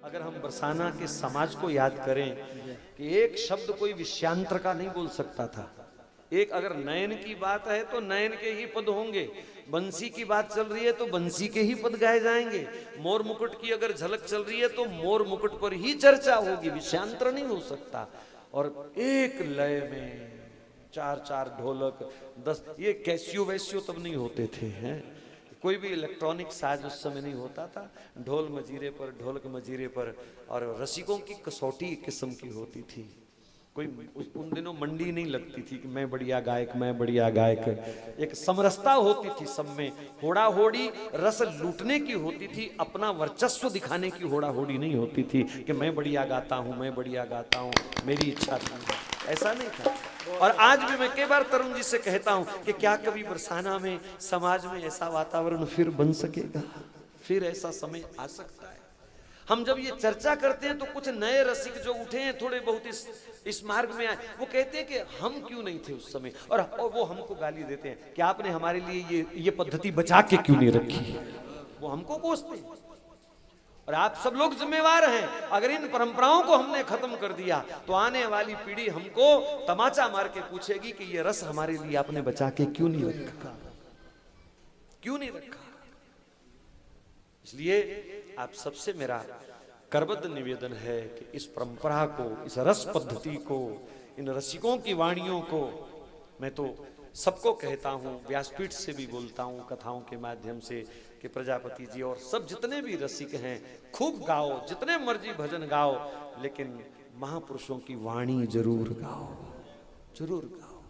अगर हम बरसाना के समाज को याद करें कि एक शब्द कोई विषयांतर का नहीं बोल सकता था। एक अगर नयन की बात है तो नयन के ही पद होंगे, बंसी की बात चल रही है तो बंसी के ही पद गाए जाएंगे, मोर मुकुट की अगर झलक चल रही है तो मोर मुकुट पर ही चर्चा होगी, विषयांतर नहीं हो सकता। और एक लय में चार चार ढोलक 10, ये कैसियो वैसियो तब नहीं होते थे हैं, कोई भी इलेक्ट्रॉनिक साज उस समय नहीं होता था। ढोल मजीरे पर, ढोलक मजीरे पर, और रसिकों की कसौटी एक किस्म की होती थी। कोई उन दिनों मंडी नहीं लगती थी कि मैं बढ़िया गायक, मैं बढ़िया गायक। एक समरसता होती थी सब में, होड़ा होड़ी रस लूटने की होती थी, अपना वर्चस्व दिखाने की होड़ा होड़ी नहीं होती थी कि मैं बढ़िया गाता हूं, मैं बढ़िया गाता हूं, मेरी इच्छा थी, ऐसा नहीं था। और आज भी मैं कई बार तरुण जी से कहता हूं कि क्या कभी बरसाना में, समाज में ऐसा वातावरण फिर बन सकेगा, फिर ऐसा समय आ सकता है। हम जब ये चर्चा करते हैं तो कुछ नए रसिक जो उठे हैं, थोड़े बहुत इस मार्ग में आए, वो कहते हैं कि हम क्यों नहीं थे उस समय, और वो हमको गाली देते हैं कि आपने हमारे लिए ये पद्धति बचा के क्यों नहीं रखी, वो हमको कोसते हैं। और आप सब लोग जिम्मेवार हैं, अगर इन परंपराओं को हमने खत्म कर दिया तो आने वाली पीढ़ी हमको तमाचा मार के पूछेगी कि ये रस हमारे लिए आपने बचा के क्यों नहीं रखा, क्यों नहीं रखा। इसलिए आप सबसे मेरा करबद्ध निवेदन है कि इस परंपरा को, इस रस पद्धति को, इन रसिकों की वाणियों को, मैं तो सबको कहता हूं, व्यासपीठ से भी बोलता हूं, कथाओं के माध्यम से, कि प्रजापति जी और सब जितने भी रसिक हैं खूब गाओ, जितने मर्जी भजन गाओ, लेकिन महापुरुषों की वाणी जरूर गाओ, जरूर गाओ।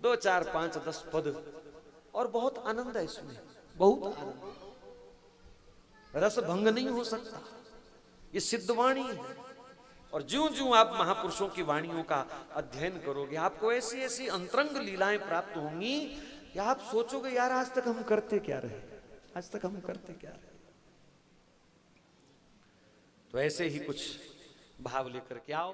2 4 5 10 पद, और बहुत आनंद है इसमें, बहुत आनंद। रस भंग नहीं हो सकता, ये सिद्ध वाणी है। और ज्यों ज्यों आप महापुरुषों की वाणियों का अध्ययन करोगे, आपको ऐसी ऐसी अंतरंग लीलाएं प्राप्त होंगी कि आप सोचोगे यार आज तक हम करते क्या रहे, आज तक हम करते क्या रहे। तो ऐसे ही कुछ भाव लेकर के आओ।